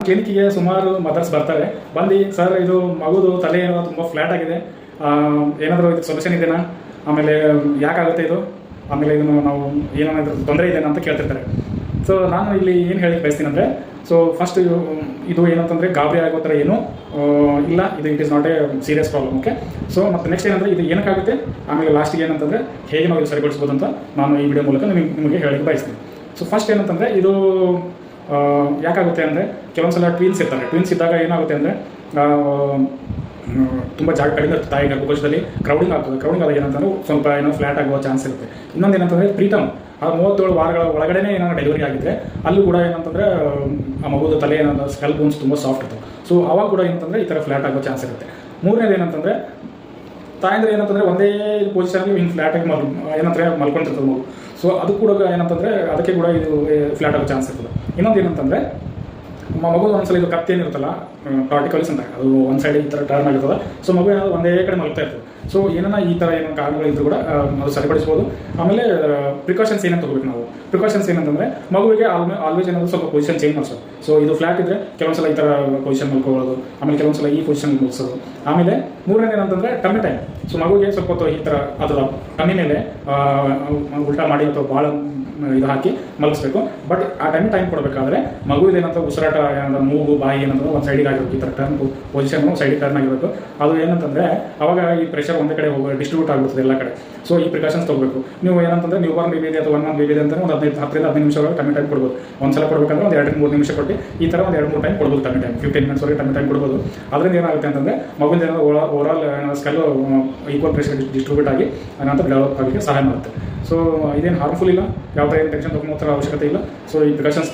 ಕ್ಲಿನಿಕ್ಗೆ ಸುಮಾರು ಮದರ್ಸ್ ಬರ್ತಾರೆ. ಬಂದು ಸರ್ ಇದು ಮಗುದು ತಲೆ ಏನೋ ತುಂಬ ಫ್ಲ್ಯಾಟ್ ಆಗಿದೆ, ಏನಾದರೂ ಇದಕ್ಕೆ ಸೊಲ್ಯೂಷನ್ ಇದೆಯಾ, ಆಮೇಲೆ ಯಾಕಾಗುತ್ತೆ ಇದು, ಆಮೇಲೆ ಇದನ್ನು ನಾವು ಏನಾದರೂ ತೊಂದರೆ ಇದೆಯಾ ಅಂತ ಕೇಳ್ತಿರ್ತಾರೆ. ಸೊ ನಾನು ಇಲ್ಲಿ ಏನು ಹೇಳಕ್ಕೆ ಬಯಸ್ತೀನಿ ಅಂದರೆ, ಸೊ ಫಸ್ಟ್ ಇದು ಏನಂತಂದರೆ ಗಾಬರಿ ಆಗೋ ಥರ ಏನೂ ಇಲ್ಲ, ಇದು it is not A serious problem. Okay. So ಮತ್ತು ನೆಕ್ಸ್ಟ್ ಏನಂದರೆ ಇದು ಏನಕ್ಕಾಗುತ್ತೆ, ಆಮೇಲೆ ಲಾಸ್ಟಿಗೆ ಏನಂತಂದರೆ ಹೇಗೆ ನಾವು ಇದು ಸರಿಪಡಿಸ್ಬೋದು ಅಂತ ನಾನು ಈ ವಿಡಿಯೋ ಮೂಲಕ ನಿಮಗೆ ಹೇಳಕ್ಕೆ ಬಯಸ್ತೀನಿ. ಸೊ ಫಸ್ಟ್ ಏನಂತಂದರೆ ಇದು ಯಾಕಾಗುತ್ತೆ ಅಂದರೆ, ಕೆಲವೊಂದು ಸಲ ಟ್ವಿನ್ಸ್ ಇರ್ತಾರೆ. ಟ್ವಿನ್ಸ್ ಇದ್ದಾಗ ಏನಾಗುತ್ತೆ ಅಂದರೆ ತುಂಬ ಜಾಗ ಕಡಿಮೆ ಇರುತ್ತೆ ತಾಯಿ ಗರ್ಭಕೋಶದಲ್ಲಿ, ಕ್ರೌಡಿಂಗ್ ಆಗ್ತದೆ. ಕ್ರೌಡಿಂಗ್ ಆದಾಗ ಏನಂತಂದ್ರೆ ಸ್ವಲ್ಪ ಏನೋ ಫ್ಲ್ಯಾಟ್ ಆಗುವ ಚಾನ್ಸ್ ಇರುತ್ತೆ. ಇನ್ನೊಂದು ಏನಂತಂದರೆ ಪ್ರೀಟಮ್, ಆ 37 ವಾರಗಳ ಒಳಗಡೆನೇ ಏನಾದ್ರು ಡೆಲಿವರಿ ಆಗಿದ್ದರೆ ಅಲ್ಲೂ ಕೂಡ ಏನಂತಂದರೆ ಆ ಮಗುದ ತಲೆ ಏನಾದ್ರು ಸ್ಕಲ್ ಬೋನ್ಸ್ ತುಂಬ ಸಾಫ್ಟ್ ಇರ್ತವೆ. ಸೊ ಅವಾಗ ಕೂಡ ಏನಂತಂದರೆ ಈ ಥರ ಫ್ಲ್ಯಾಟ್ ಆಗೋ ಚಾನ್ಸ್ ಇರುತ್ತೆ. ಮೂರನೇದು ಏನಂತಂದರೆ ತಾಯಂದ್ರೆ ಏನಂತಂದರೆ ಒಂದೇ ಪೊಸಿಷನಲ್ಲಿ ಹಿಂಗೆ ಫ್ಲ್ಯಾಟಾಗಿ ಏನಂತಾರೆ ಮಲ್ಕೊಂಡಿರ್ತದೆ ಮಗು. ಸೊ ಅದು ಕೂಡ ಏನಂತಂದರೆ ಅದಕ್ಕೆ ಕೂಡ ಇದು ಫ್ಲ್ಯಾಟ್ ಆಗೋ ಚಾನ್ಸ್ ಇರ್ತದೆ. ಇನ್ನೊಂದು ಏನಂತಂದರೆ ಮಗು ಒಂದ್ಸಲ ಇದು ಕತ್ತಿ ಏನಿರುತ್ತಲ್ಲ ಟಾರ್ಟಿಕಲ್ಸ್ ಅಂತ, ಅದು ಒಂದು ಸೈಡ್ ಈ ಥರ ಟರ್ನ್ ಆಗಿರ್ತದೆ. ಸೊ ಮಗು ಏನಾದರೂ ಒಂದೇ ಕಡೆ ಮಲ್ತಾ ಇರ್ತದೆ. ಸೊ ಏನಾರ ಈ ಥರ ಏನೋ ಕಾರಣಗಳಿದ್ರು ಕೂಡ ಅದು ಸರಿಪಡಿಸ್ಬೋದು. ಆಮೇಲೆ ಪ್ರಿಕಾಷನ್ಸ್ ಏನೇನು ತೊಗೋಬೇಕು ನಾವು. ಪ್ರಿಕಾಷನ್ಸ್ ಏನಂತಂದರೆ ಮಗುವಿಗೆ ಆಲ್ವೇಸ್ ಏನಾದರೂ ಸ್ವಲ್ಪ ಪೊಸಿಷನ್ ಚೇಂಜ್ ಮಾಡಿಸೋದು. ಸೊ ಇದು ಫ್ಲ್ಯಾಟ್ ಇದ್ದರೆ ಕೆಲವೊಂದು ಸಲ ಈ ಥರ ಪೊಸಿಷನ್ ಮಲ್ಕೊಳ್ಳೋದು, ಆಮೇಲೆ ಕೆಲವೊಂದು ಸಲ ಈ ಪೊಸಿಷನ್ ಮುಗಿಸೋದು. ಆಮೇಲೆ ಮೂರನೇದು ಏನಂತಂದರೆ ಟಮ್ಮಿ ಟೈಮ್. ಸೊ ಮಗುವಿಗೆ ಸ್ವಲ್ಪ ಹೊತ್ತು ಈ ಥರ ಅದರ ಟಮ್ಮಿ ಮೇಲೆ ಉಲ್ಟಾ ಮಾಡಿ ಅಥವಾ ಭಾಳ ಇದು ಹಾಕಿ ಮಲಗಿಸ್ಬೇಕು. ಬಟ್ ಆ ಟೈಮ್ ಕೊಡಬೇಕಾದ್ರೆ ಮಗುವಿದೇನಂತ ಉಸಿರಾಟ ಏನಾದ್ರು ಮೂಗು ಬಾಯಿ ಏನಂದ್ರೆ ಒಂದು ಸೈಡಿಗೆ ಆಗಿರ್ಬೇಕು, ಈ ಥರ ಟರ್ನ್ ಪೊಸಿಷನ್ ಸೈಡಿಗೆ ಟರ್ನ್ ಆಗಿರಬೇಕು. ಅದು ಏನಂತಂದರೆ ಅವಾಗ ಈ ಪ್ರೆಷರ್ ಒಂದೇ ಕಡೆ ಹೋಗಿ ಡಿಸ್ಟ್ರಿಬ್ಯೂಟ್ ಆಗಿಬಿಡ್ತದೆ ಎಲ್ಲ ಕಡೆ. ಸೊ ಈ ಪ್ರಿಕಾಷನ್ಸ್ ತೊಗೋಬೇಕು. ನೀವು ಏನಂತಂದರೆ ನ್ಯೂ ಬಾರ್ನ್ ಬೇಬಿ ಇದೆ ಅಥವಾ 1 ಮಂತ್ ಬೇಬಿ ಇದೆ ಅಂತ ಒಂದು 10-15 ನಿಮಿಷಗಳು ಟೈಮ್ ಕೊಡ್ಬೋದು. ಒಂದು ಸಲ ಕೊಡಬೇಕಂದ್ರೆ ಒಂದು 2-3 ನಿಮಿಷ ಕೊಟ್ಟು ಈ ಥರ ಒಂದು 2-3 ಟೈಮ್ ಕೊಡ್ಬೋದು. 15 ಮಿನಿಟ್ಸ್ವರೆಗೆ ಟೈಮ್ ಕೊಡ್ಬೋದು. ಅದರಿಂದ ಏನಾಗುತ್ತೆ ಅಂತಂದರೆ ಮಗುವಿನ ಏನಾದ್ರು overall skull equal pressure distribute ಆಗಿ ಅದನ್ನಂತ ಡೆವಲಪ್ ಆಗಲಿಕ್ಕೆ ಸಹಾಯ ಮಾಡುತ್ತೆ. ಸೊ ಇದೇನು ಹಾರ್ಮ್ಫುಲ್ ಇಲ್ಲ, ಯಾವ ಥರ ಏನು ಟೆನ್ಷನ್ ತೊಗೊಂಡು ಅವಶ್ಯಕತೆ ಇಲ್ಲ. ಸೊ ಈ ಪ್ರಿಕಾಷನ್ಸ್